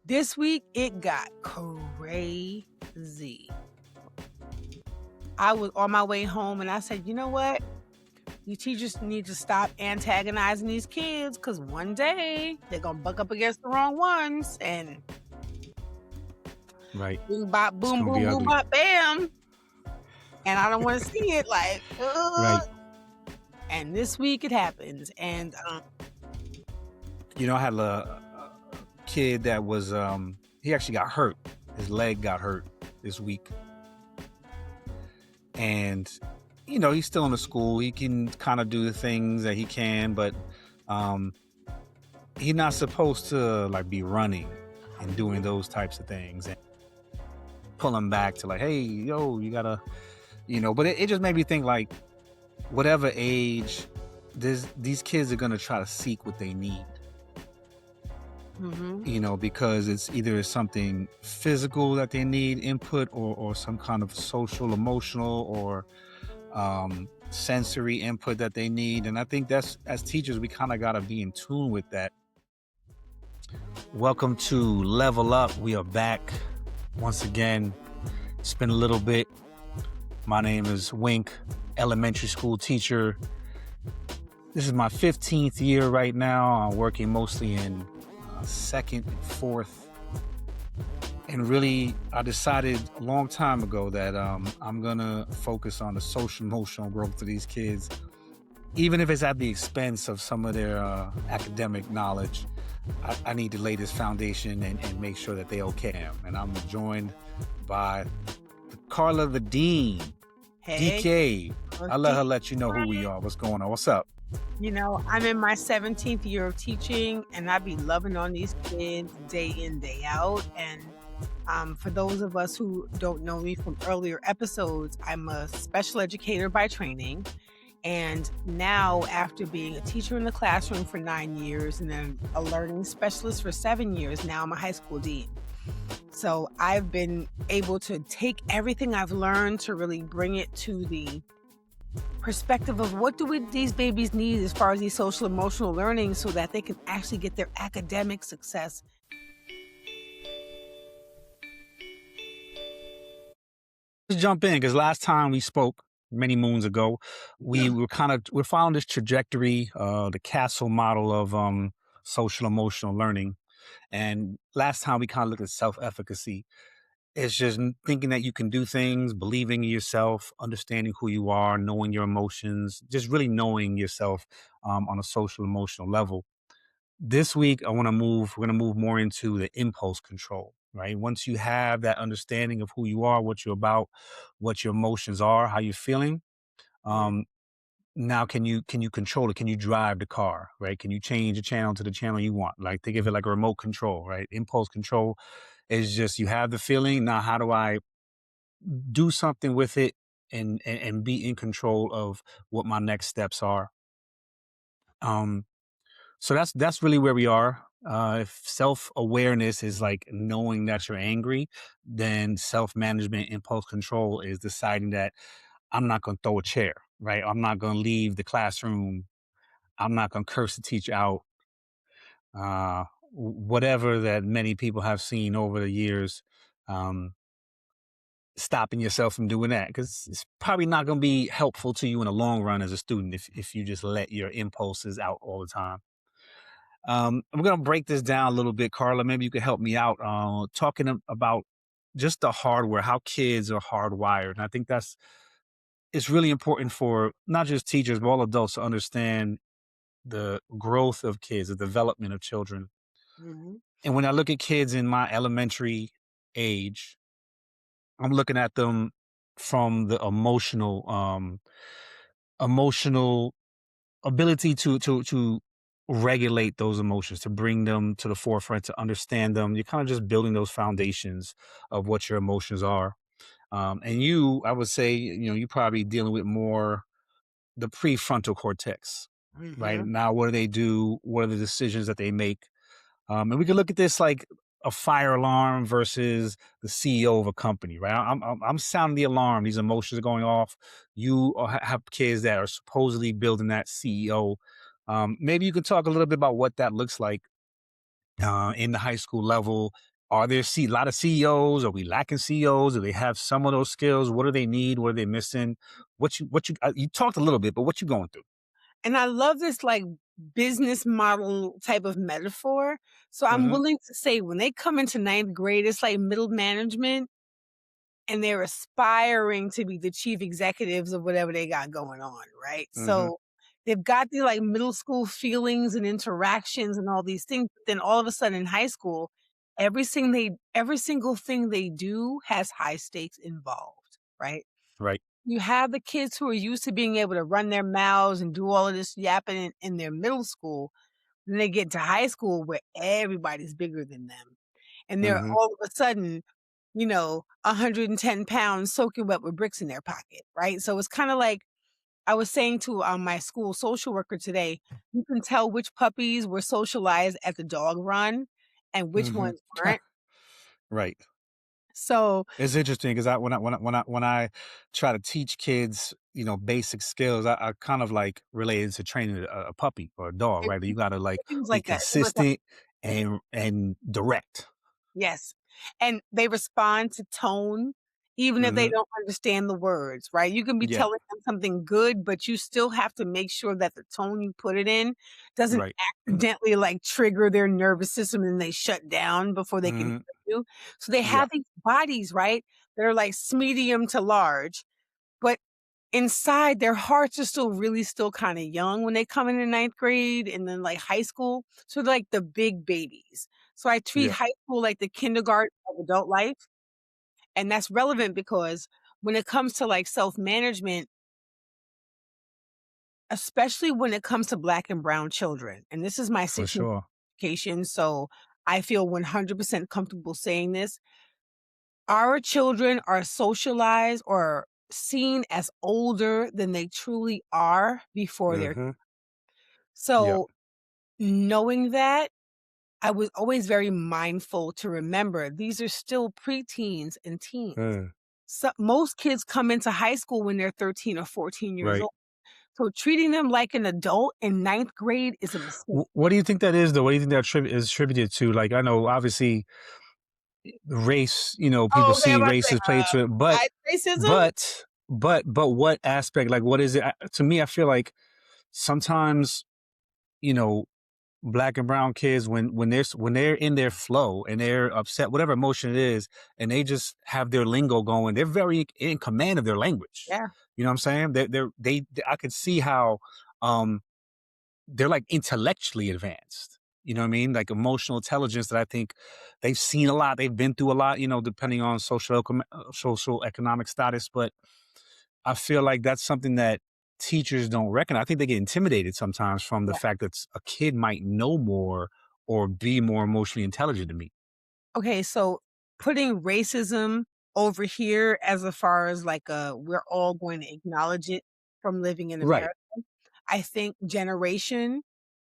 This week, it got crazy. I was on my way home and I said, you know what? You teachers need to stop antagonizing these kids because one day they're going to buck up against the wrong ones and Right. boom, bop, It's boom, gonna be boom, boom, ugly. bop, bam. And I don't want to see it like, Right. And this week it happens. And I had a kid that was he actually got hurt. His leg got hurt this week. And he's still in the school. He can kind of do the things that he can, but he's not supposed to like be running and doing those types of things and pull him back to like, hey, yo, you gotta, but it just made me think like whatever age, these kids are gonna try to seek what they need. Because it's either something physical that they need input or some kind of social, emotional, or sensory input that they need. And I think that's, as teachers, we kind of got to be in tune with that. Welcome to Level Up. We are back once again. It's been a little bit. My name is Wink, elementary school teacher. This is my 15th year right now. I'm working mostly in second and fourth, and really I decided a long time ago that I'm gonna focus on the social emotional growth of these kids, even if it's at the expense of some of their academic knowledge. I need to lay this foundation and make sure that they okay. And I'm joined by Carla the Dean. hey, DK. I'll let her let you know who we are. What's going on? What's up? I'm in my 17th year of teaching, and I be loving on these kids day in, day out. And for those of us who don't know me from earlier episodes, I'm a special educator by training. And now, after being a teacher in the classroom for 9 years and then a learning specialist for 7 years, now I'm a high school dean. So I've been able to take everything I've learned to really bring it to the perspective of what these babies need as far as these social emotional learning so that they can actually get their academic success. Let's jump in, because last time we spoke many moons ago, we're following this trajectory, the castle model of social emotional learning. And last time we kind of looked at self-efficacy. It's just thinking that you can do things, believing in yourself, understanding who you are, knowing your emotions, just really knowing yourself on a social emotional level. This week, we're going to move more into the impulse control, right? Once you have that understanding of who you are, what you're about, what your emotions are, how you're feeling, now can you control it? Can you drive the car, right? Can you change the channel to the channel you want? Like, think of it like a remote control, right? Impulse control is just, you have the feeling. Now, how do I do something with it and be in control of what my next steps are? So that's really where we are. If self-awareness is like knowing that you're angry, then self-management, impulse control is deciding that I'm not going to throw a chair, right? I'm not going to leave the classroom. I'm not going to curse the teacher out. Whatever that many people have seen over the years, stopping yourself from doing that, because it's probably not going to be helpful to you in the long run as a student if you just let your impulses out all the time. I'm going to break this down a little bit, Carla. Maybe you could help me out talking about just the hardware, how kids are hardwired. And I think it's really important for not just teachers, but all adults to understand the growth of kids, the development of children. And when I look at kids in my elementary age, I'm looking at them from the emotional ability to regulate those emotions, to bring them to the forefront, to understand them. You're kind of just building those foundations of what your emotions are. And I would say, you're probably dealing with more the prefrontal cortex, right? Now, what do they do? What are the decisions that they make? And we can look at this like a fire alarm versus the CEO of a company, right? I'm sounding the alarm. These emotions are going off. You have kids that are supposedly building that CEO. Maybe you could talk a little bit about what that looks like in the high school level, Are there a lot of CEOs? Are we lacking CEOs? Do they have some of those skills? What do they need? What are they missing? You talked a little bit, but what you going through? And I love this like business model type of metaphor. So I'm Hmm. willing to say when they come into ninth grade, it's like middle management and they're aspiring to be the chief executives of whatever they got going on, right? Hmm. So they've got the like middle school feelings and interactions and all these things. But then all of a sudden in high school, every single thing they do has high stakes involved, right? Right. You have the kids who are used to being able to run their mouths and do all of this yapping in their middle school. Then they get to high school where everybody's bigger than them. And they're Hmm. all of a sudden, 110 pounds soaking wet with bricks in their pocket, right? So it's kind of like I was saying to my school social worker today, you can tell which puppies were socialized at the dog run and which Hmm. ones weren't. Right. So It's interesting because when I try to teach kids, basic skills, I kind of like related to training a puppy or a dog, and right? You got to like things be like that. consistent and direct. Yes, and they respond to tone even if they Hmm. don't understand the words, right? You can be Yeah. telling them something good, but you still have to make sure that the tone you put it in doesn't Right. accidentally, like, trigger their nervous system and they shut down before they can Hmm. hear you. So they Yeah. have these bodies, right? They're like medium to large, but inside their hearts are still kinda young when they come into ninth grade and then, like, high school, so they're like the big babies. So I treat Yeah. high school like the kindergarten of adult life, and that's relevant because when it comes to, like, self-management, especially when it comes to Black and brown children, and this is my For 16th sure. education, so I feel 100% comfortable saying this. Our children are socialized or seen as older than they truly are before they're Hmm. Yeah. so knowing that, I was always very mindful to remember these are still preteens and teens. Mm. So most kids come into high school when they're 13 or 14 years Right. old. So treating them like an adult in ninth grade is a mistake. What do you think that is, though? What do you think that is attributed to? Like, I know obviously race, people Oh, okay, I'm see about to race say, is played to it, but racism? but but what aspect? Like, what is it? To me, I feel like sometimes you know black and brown kids when they're in their flow and they're upset, whatever emotion it is, and they just have their lingo going. They're very in command of their language. Yeah. You know what I'm saying? I could see how um they're like intellectually advanced. You know what I mean? Like emotional intelligence that I think they've seen a lot, they've been through a lot, depending on social economic status. But I feel like that's something that teachers don't reckon. I think they get intimidated sometimes from the Yeah. fact that a kid might know more or be more emotionally intelligent than me. Okay, so putting racism over here as far as like we're all going to acknowledge it from living in Right. America. I think generation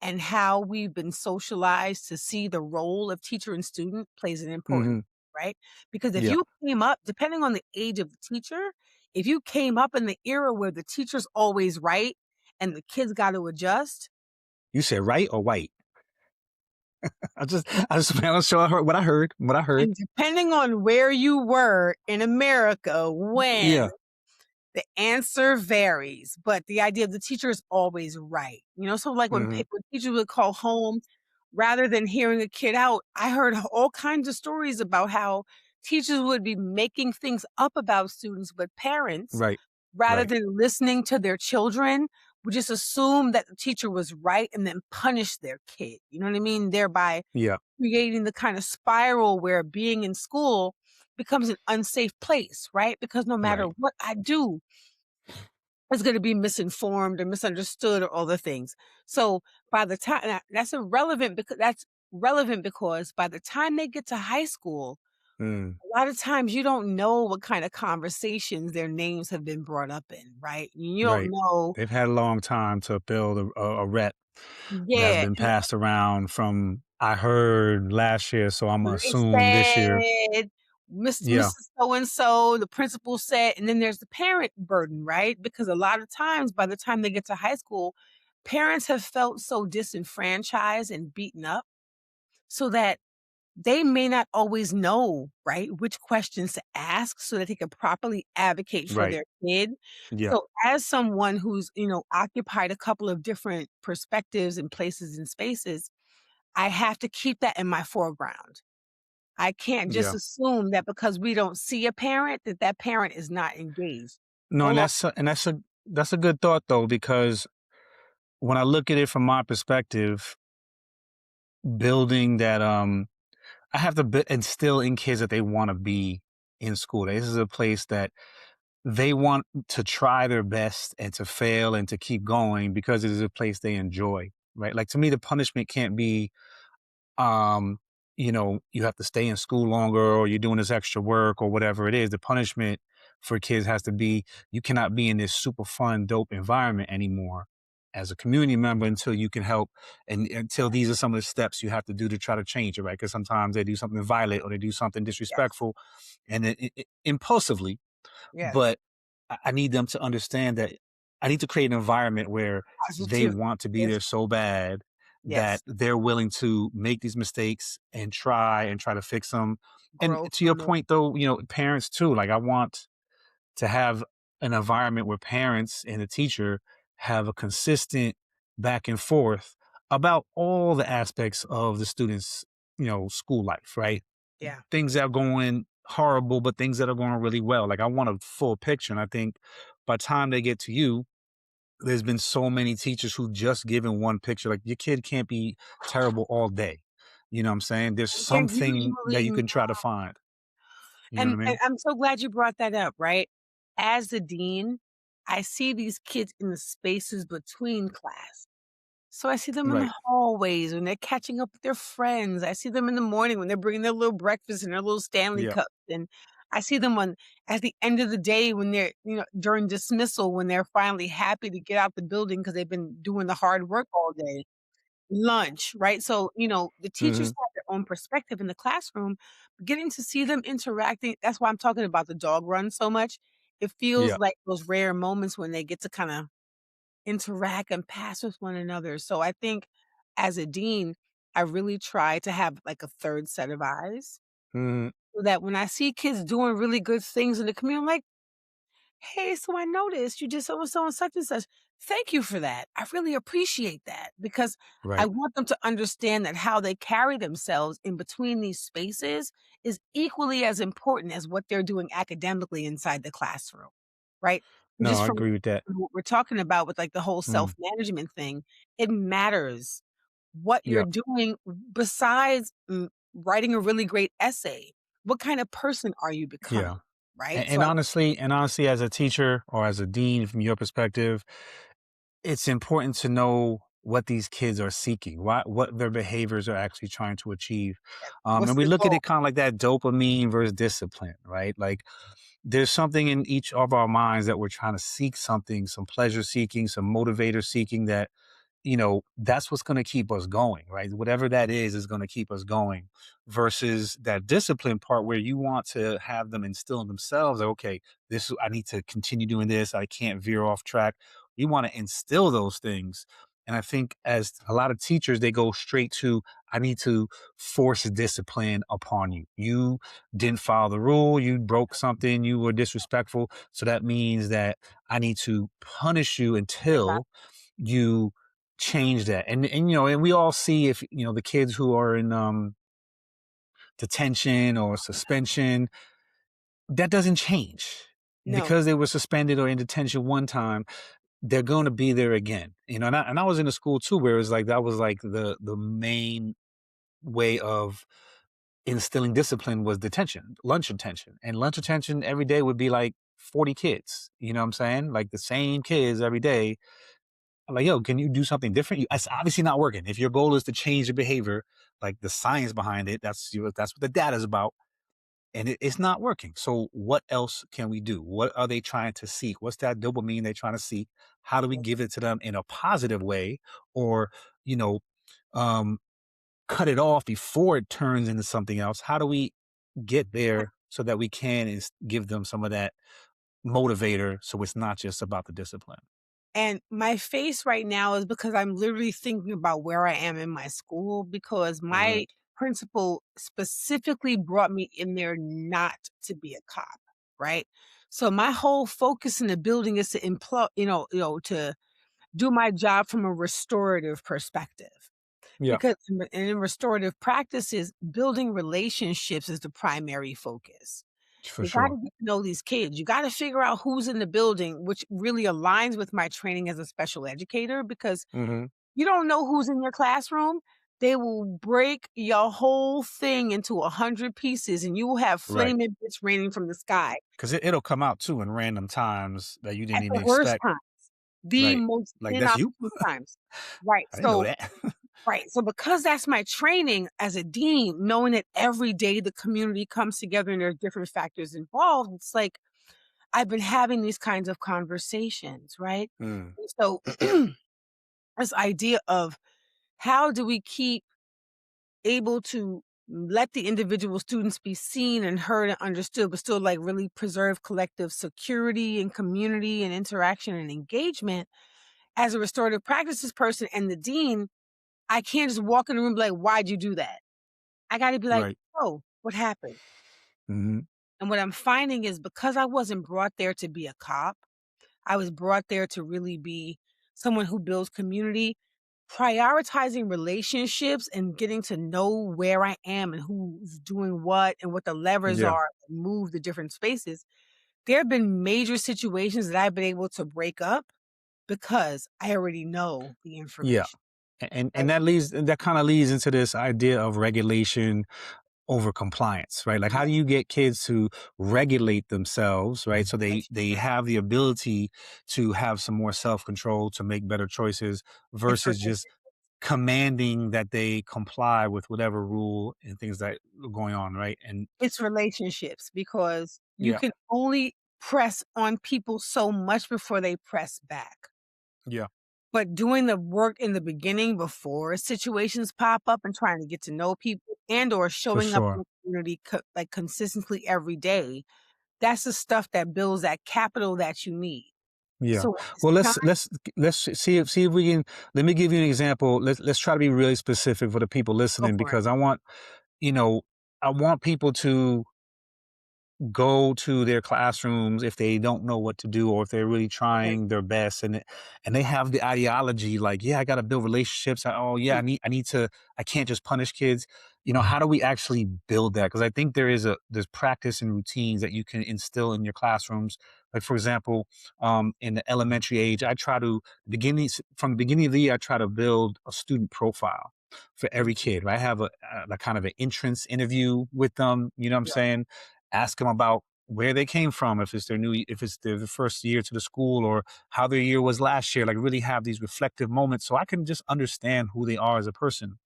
and how we've been socialized to see the role of teacher and student plays an important, Hmm. right? Because if Yeah. you came up, depending on the age of the teacher, if you came up in the era where the teacher's always right and the kids got to adjust, You said right or white? I was sure I heard what I heard. What I heard. and depending on where you were in America when Yeah. the answer varies, but the idea of the teacher is always right. So like when Hmm. when teachers would call home, rather than hearing a kid out, I heard all kinds of stories about how teachers would be making things up about students, but parents, Right. rather Right. than listening to their children, would just assume that the teacher was right and then punish their kid. You know what I mean? Thereby Yeah. creating the kind of spiral where being in school becomes an unsafe place, right? Because no matter Right. what I do, it's gonna be misinformed or misunderstood or all the things. So by the time that's relevant because by the time they get to high school, Mm. a lot of times you don't know what kind of conversations their names have been brought up in, right? You don't Right. know. They've had a long time to build a rep that's Yeah, been passed around from I heard last year, so Imma they assume this year. said, Yeah. Mrs. So and so, the principal said, and then there's the parent burden, right? Because a lot of times, by the time they get to high school, parents have felt so disenfranchised and beaten up, so that they may not always know, right, which questions to ask so that they can properly advocate for Right. their kid. Yeah. So as someone who's, occupied a couple of different perspectives and places and spaces, I have to keep that in my foreground. I can't just Yeah. assume that because we don't see a parent, that that parent is not engaged. No, Hold and on. that's a good thought though, because when I look at it from my perspective, building that I have to instill in kids that they want to be in school. This is a place that they want to try their best and to fail and to keep going because it is a place they enjoy, right? Like to me, the punishment can't be um, you have to stay in school longer or you're doing this extra work or whatever it is. The punishment for kids has to be you cannot be in this super fun, dope environment anymore as a community member until you can help and until these are some of the steps you have to do to try to change it, right? Because sometimes they do something violent or they do something Yes, disrespectful and impulsively, yes. but I need them to understand that I need to create an environment where they Positive. want to be Yes, there so bad that yes. they're willing to make these mistakes and try to fix them. And Grow to your from it. point though, parents too, like I want to have an environment where parents and the teacher have a consistent back and forth about all the aspects of the students, school life, right? Yeah. Things that are going horrible, but things that are going really well. Like I want a full picture. And I think by the time they get to you, there's been so many teachers who just given one picture. Like your kid can't be terrible all day. You know what I'm saying? There's They're something that usually you can try to find. You know what I and mean? I'm so glad you brought that up, right? As the dean, I see these kids in the spaces between class. So I see them in the Right. hallways when they're catching up with their friends. I see them in the morning when they're bringing their little breakfast and their little Stanley Yeah. cups. And I see them at the end of the day when they're, during dismissal, when they're finally happy to get out the building because they've been doing the hard work all day. Lunch, right? So, the teachers Hmm. have their own perspective in the classroom, but getting to see them interacting, that's why I'm talking about the dog run so much. It feels Yeah. like those rare moments when they get to kinda interact and pass with one another. So I think as a dean, I really try to have like a third set of eyes Hmm. so that when I see kids doing really good things in the community, I'm like, "Hey, so I noticed you did so and so and such and such. Thank you for that. I really appreciate that," because I Right. want them to understand that how they carry themselves in between these spaces is equally as important as what they're doing academically inside the classroom, right? And No, just I from agree with that. what we're talking about with like the whole Mm. self-management thing, it matters what you're Yeah. doing besides writing a really great essay. What kind of person are you Yeah. becoming? Right. And, So and I, honestly, and honestly, as a teacher or as a dean, from your perspective, it's important to know what these kids are seeking, what their behaviors are actually trying to achieve. what's And we the look at goal? it kind of like that dopamine versus discipline, right? Like there's something in each of our minds that we're trying to seek something, some pleasure seeking, some motivator seeking that that's what's going to keep us going, right? Whatever that is going to keep us going versus that discipline part where you want to have them instill in themselves, like, okay, I need to continue doing this. I can't veer off track. You want to instill those things. And I think as a lot of teachers, they go straight to, I need to force discipline upon you. You didn't follow the rule. You broke something. You were disrespectful. So that means that I need to punish you until you change that. And we all see if the kids who are in detention or suspension, that doesn't change No. because they were suspended or in detention one time. They're going to be there again. And I was in a school too where it was like that was like the main way of instilling discipline was detention, lunch attention. And lunch attention every day would be like 40 kids. You know what I'm saying? Like the same kids every day. I'm like, yo, can you do something different? It's obviously not working. If your goal is to change the behavior, like the science behind it, that's what the data is about, and it's not working. So what else can we do? What are they trying to seek? What's that dopamine they're trying to seek? How do we give it to them in a positive way, or you know, um, cut it off before it turns into something else? How do we get there so that we can give them some of that motivator, so it's not just about the discipline? And my face right now is because I'm literally thinking about where I am in my school because Mhm. principal specifically brought me in there not to be a cop, right? So my whole focus in the building is to to do my job from a restorative perspective. Yeah, Because in restorative practices, building relationships is the primary focus. for You gotta sure. get to know these kids. You gotta figure out who's in the building, which really aligns with my training as a special educator because Hmm. you don't know who's in your classroom. They will break your whole thing into 100 pieces, and you will have Right. flaming bits raining from the sky Because it'll come out too in random times that you didn't at even the worst expect. times, the Right. most Like, that's you? inopportune times. Right, I didn't know so that. right, so because that's my training as a dean, knowing that every day the community comes together and there are different factors involved, it's like I've been having these kinds of conversations, right? Mm, And so this idea of how do we keep able to let the individual students be seen and heard and understood, but still like really preserve collective security and community and interaction and engagement as a restorative practices person and the dean, I can't just walk in the room and be like, why'd you do that? I gotta be like, right. oh, what happened? Hmm. And what I'm finding is because I wasn't brought there to be a cop, I was brought there to really be someone who builds community. Prioritizing relationships and getting to know where I am and who's doing what and what the levers Yeah. are and move the different spaces. There have been major situations that I've been able to break up because I already know the Yeah. information, And right? that kind of leads into this idea of regulation over compliance, right? Like, how do Yes, you get kids to regulate themselves, right? So yes, they sure. have the ability to have some more self-control, to make better choices It's versus just relationships. commanding that they comply with whatever rule and things that are going on, right? And It's relationships because you yeah, can only press on people so much before they press back. yeah, But doing the work in the beginning before situations pop up and trying to get to know people and or for showing up in sure. the community like consistently every day, that's the stuff that builds that capital that you need. Yeah. So when it's Well, time, let's see if we can. Let me give you an example. Let's try to be really specific for the people go listening for it. because you know, I want people to go to their classrooms if they don't know what to do or if they're really Right. trying their best and they have the ideology like, yeah, I got to build relationships. Oh yeah, Mm, I need to, I can't just punish kids. How do we actually build that? Because I think there's practice and routines that you can instill in your classrooms. Like, for example, in the elementary age, I try to beginning from the beginning of the year, I try to build a student profile for every mhm, kid. Right? I have a kind of an entrance interview with them. You know what I'm yeah, saying? Ask them about where they came from, if it's their first year to the school, or how their year was last year. Like, really have these reflective moments so I can just understand who they are as a person.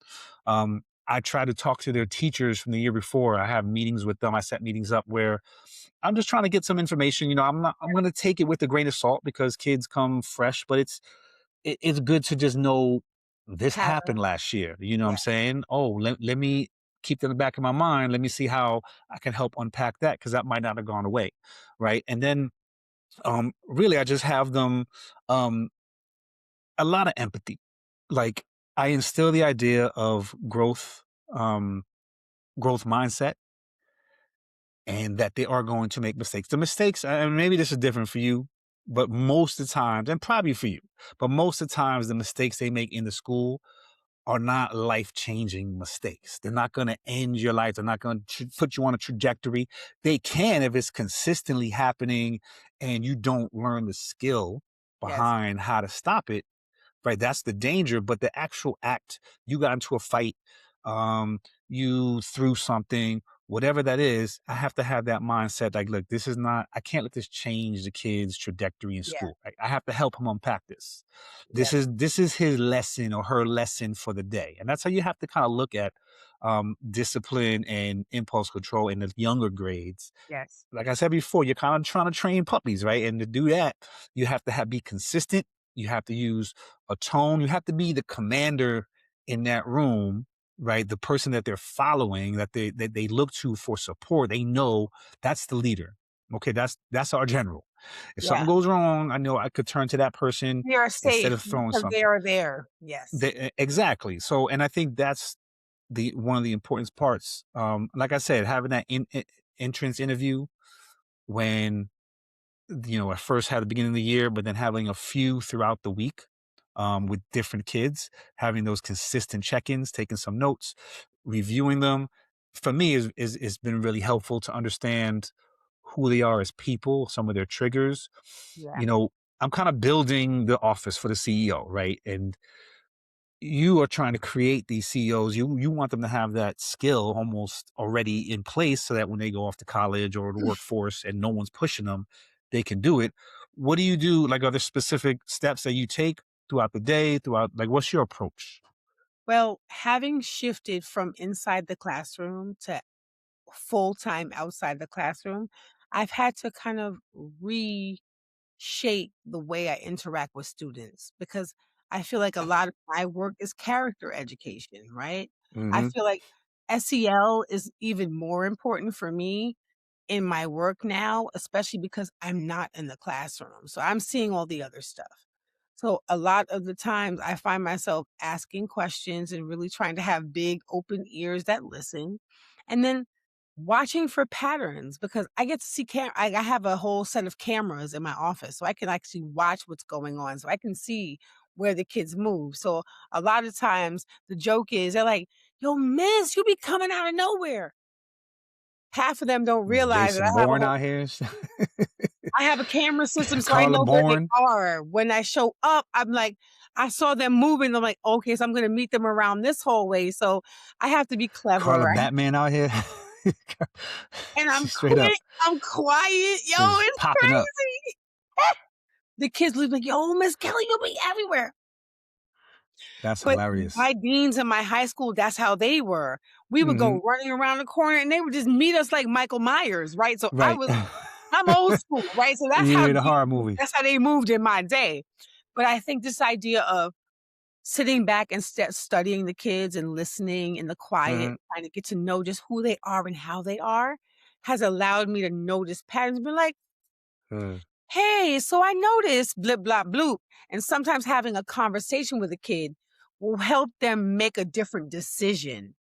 I try to talk to their teachers from the year before. I have meetings with them. I set meetings up where I'm just trying to get some information. I'm going to take it with a grain of salt because kids come fresh, but it's good to just know this have a happened last year. You know what I'm yeah, saying? Oh, let me keep that in the back of my mind. Let me see how I can help unpack that because that might not have gone away. Right. And then really I just have them um a lot of empathy. Like, I instill the idea of um growth mindset, and that they are going to make mistakes. The mistakes, and maybe this is different for you, but most of the times, and probably for you, but most of the times, the mistakes they make in the school are not life changing mistakes. They're not going to end your life. They're not going to put you on a trajectory. They can if it's consistently happening and you don't learn the skill yes, behind how to stop it, right? That's the danger. But the actual act, you got into a fight, um, you threw something, whatever that is, I have to have that mindset. Like, look, this is not, I can't let this change the kid's trajectory in yeah, school. I have to help him unpack this. yeah, This is his lesson or her lesson for the day. And that's how you have to kind of look at discipline and impulse control in the younger grades. yes, Like I said before, you're kind of trying to train puppies, right? And to do that, you have to be consistent. You have to use a tone. You have to be the commander in that room, right? The person that they're following, that they look to for support. They know that's the leader. Okay, that's our general. If yeah. something goes wrong, I know I could turn to that person They are instead safe of throwing because they something. are there. Yes, Exactly. So, and I think the one of the important parts. Like I said, having that entrance interview when at first had the beginning of the year, but then having a few throughout the week with different kids, having those consistent check-ins, taking some notes, reviewing them, for me is been really helpful to understand who they are as people, some of their triggers. Yeah. You know, I'm kind of building the office for the CEO, right? And you are trying to create these CEOs. You want them to have that skill almost already in place so that when they go off to college or the workforce and no one's pushing them, they can do it. What do you do? Like, are there specific steps that you take throughout the day? Throughout, like, what's your approach? Well, having shifted from inside the classroom to full-time outside the classroom, I've had to kind of shape the way I interact with students because I feel like a lot of my work is character education, right? I Hmm. feel like SEL is even more important for me in my work now, especially because I'm not in the classroom. So I'm seeing all the other stuff. So a lot of the times I find myself asking questions and really trying to have big open ears that listen. And then watching for patterns because I get to see I have a whole set of cameras in my office, so I can actually watch what's going on. So I can see where the kids move. So a lot of times the joke is they're like, "Yo, miss, you be coming out of nowhere." Half of them don't realize that Jason Bourne out here, I have a camera system, so I Carla know where they Bourne, are. When I show up, I'm like, I saw them moving. I'm like, okay, so I'm gonna meet them around this hallway. So I have to be Carla clever. Batman out here. And I'm She's straight up quick, I'm quiet. Yo, just it's popping up. crazy. The kids leave like, yo, Miss Kelly, you'll be everywhere. That's But hilarious. my deans in my high school, that's how they were. We would Hmm. go running around the corner and they would just meet us like Michael Myers, right? So Right. I'm old school, right? So that's how Yeah, the horror movie. they moved in my day. But I think this idea of sitting back and studying the kids and listening in the quiet, Hmm. trying to get to know just who they are and how they are, has allowed me to notice patterns, be like, "Hey, so I noticed blip, blop, bloop." And sometimes having a conversation with a kid will help them make a different decision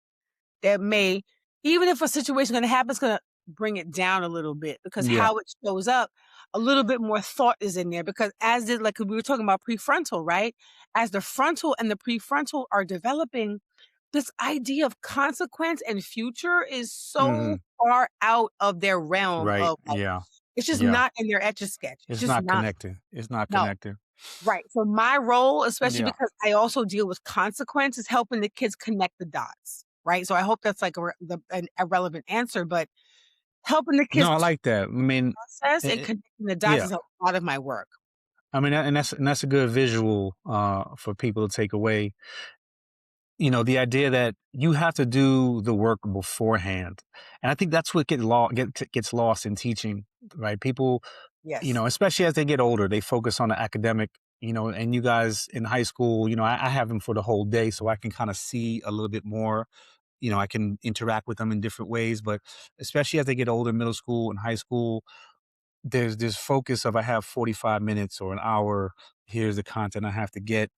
that may, even if a situation gonna happen, it's gonna bring it down a little bit because Yeah. how it shows up, a little bit more thought is in there because as did like we were talking about prefrontal, right? As the frontal and the prefrontal are developing, this idea of consequence and future is so Hmm. far out of their realm Right. of like Yeah. it's just Yeah. not in their etch a sketch. It's It's just not not. connected. It's not No. connected. Right. So my role, especially Yeah. because I also deal with consequence, is helping the kids connect the dots. Right. So I hope that's like a relevant answer, but helping the No, kids I like that. I mean, process and eh, connecting the dots yeah. is a lot of my work. I mean, and that's a good visual for people to take away. The idea that you have to do the work beforehand, and I think that's what gets lost in teaching, right? People, Yes. especially as they get older, they focus on the academic. And you guys in high school, I have them for the whole day, so I can kind of see a little bit more. I can interact with them in different ways, but especially as they get older, middle school and high school, there's this focus of I have 45 minutes or an hour. Here's the content I have to get.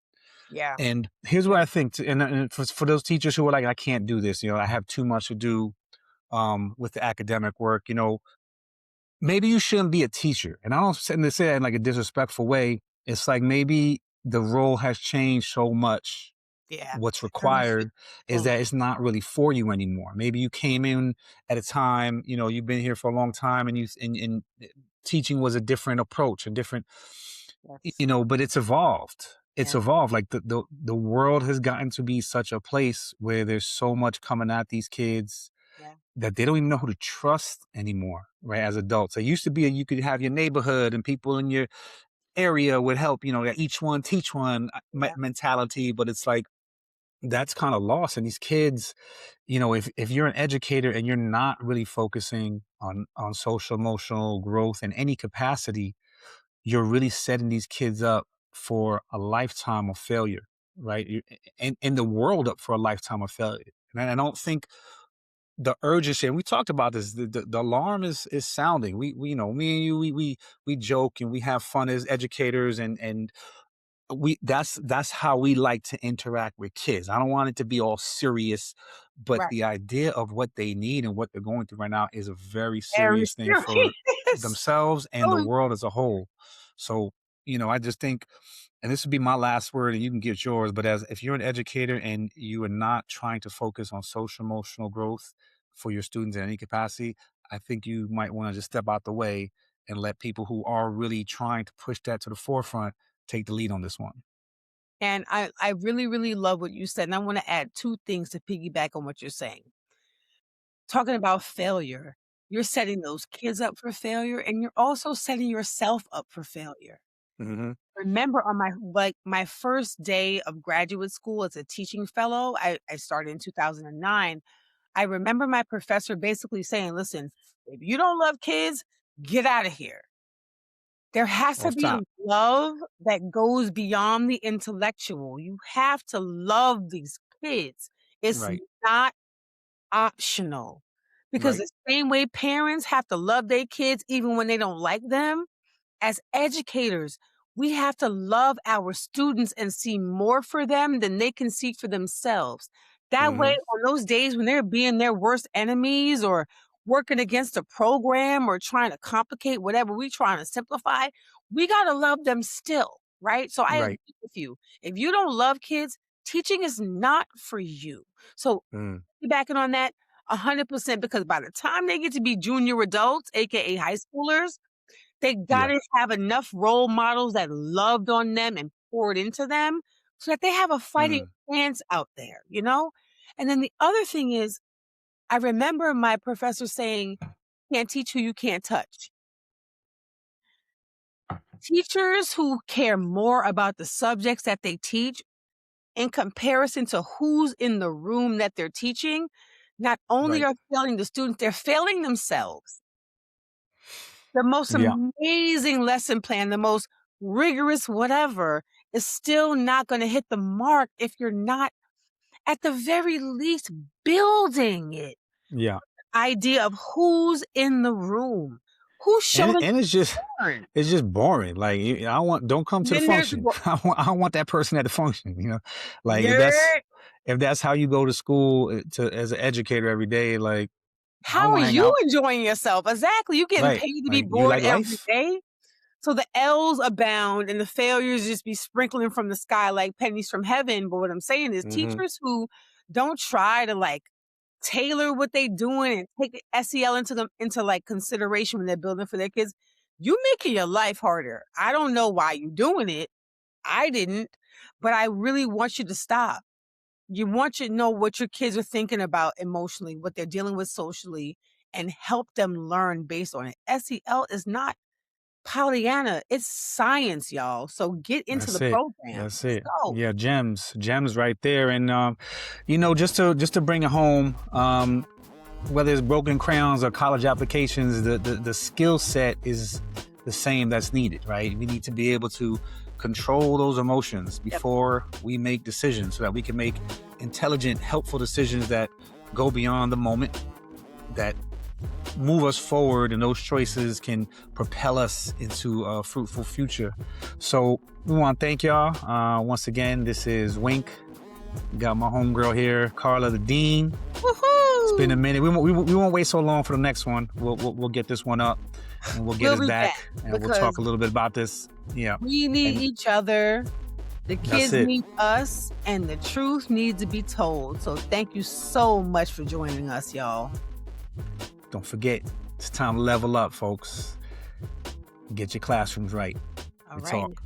Yeah. And here's what I think, and for those teachers who are like, I can't do this, I have too much to do with the academic work, maybe you shouldn't be a teacher. And I don't say that in like a disrespectful way. It's like maybe the role has changed so much. Yeah. What's It doesn't fit required is so that much. it's not really for you anymore. Maybe you came in at a time, you've been here for a long time, and teaching was a different approach, a different, Yes. but it's evolved. It's Yeah. evolved. Like the world has gotten to be such a place where there's so much coming at these kids Yeah. that they don't even know who to trust anymore, right? As adults, it used to be you could have your neighborhood and people in your area would help, that each one teach one Yeah. mentality, but it's like that's kind of lost. And these kids, if you're an educator and you're not really focusing on social emotional growth in any capacity, you're really setting these kids up for a lifetime of failure, right? And the world up for a lifetime of failure. And I don't think the urgency, and we talked about this, the alarm is sounding. We me and you, we joke and we have fun as educators, and that's how we like to interact with kids. I don't want it to be all serious, but Right. the idea of what they need and what they're going through right now is a very Very serious thing for serious. themselves and the Oh, world as a whole. So, I just think, and this would be my last word, and you can get yours, but as if you're an educator and you are not trying to focus on social emotional growth for your students in any capacity, I think you might want to just step out the way and let people who are really trying to push that to the forefront take the lead on this one. and I really, really love what you said, and I wanna add 2 things to piggyback on what you're saying. Talking about failure, you're setting those kids up for failure, and you're also setting yourself up for failure. Hmm. Remember on my first day of graduate school as a teaching fellow, I started in 2009. I remember my professor basically saying, "Listen, if you don't love kids, get out of here." There has to Off be top. love that goes beyond the intellectual. You have to love these kids. It's Right. not optional, because Right. the same way parents have to love their kids even when they don't like them, as educators, we have to love our students and see more for them than they can see for themselves. That way, Hmm. on those days when they're being their worst enemies or working against a program or trying to complicate whatever we trying to simplify, we got to love them still, right? So I agree Right. with you. If you don't love kids, teaching is not for you. So Mm. backing on that 100%, because by the time they get to be junior adults, aka high schoolers, they Yeah. gotta have enough role models that loved on them and poured into them so that they have a fighting Mm. chance out there, you know? And then the other thing is, I remember my professor saying, "Can't teach who you can't touch." Teachers who care more about the subjects that they teach in comparison to who's in the room that they're teaching, not only Right. are failing the students, they're failing themselves. The most Yeah. amazing lesson plan, the most rigorous whatever, is still not gonna hit the mark if you're not, at the very least, building it. Yeah. Idea of who's in the room, who's And showing and it's just turn. it's just boring. Like, I want don't come to the Then there's function. I want that person at the function. Like you're if that's how you go to school to as an educator every day. Like, I how are want to hang you out. enjoying yourself? Exactly, you getting Right. paid to be Like, you bored like every life. day? So the L's abound and the failures just be sprinkling from the sky like pennies from heaven. But what I'm saying is Hmm. teachers who don't try to like tailor what they doing and take the SEL into like consideration when they're building for their kids, you making your life harder. I don't know why you doing it. I didn't, but I really want you to stop. You want you to know what your kids are thinking about emotionally, what they're dealing with socially, and help them learn based on it. SEL is not Pollyanna, it's science, y'all. So get into That's the it. program. That's Let's it. go. Yeah, gems right there. And just to bring it home, whether it's broken crayons or college applications, the skill set is the same that's needed, right? We need to be able to control those emotions Yep. before we make decisions so that we can make intelligent, helpful decisions that go beyond the moment, that move us forward, and those choices can propel us into a fruitful future. So we want to thank y'all. Once again, this is Wink. Got my homegirl here, Carla the Dean. It's been a Woohoo! minute. We won't wait so long for the next one. We'll get this one up, and we'll get We'll us be back, back and we'll talk because a little bit about this. Yeah, we need and each other. The that's kids it. need us, and the truth needs to be told. So thank you so much for joining us, y'all. Don't forget, it's time to level up, folks. Get your classrooms right. All We right. talk.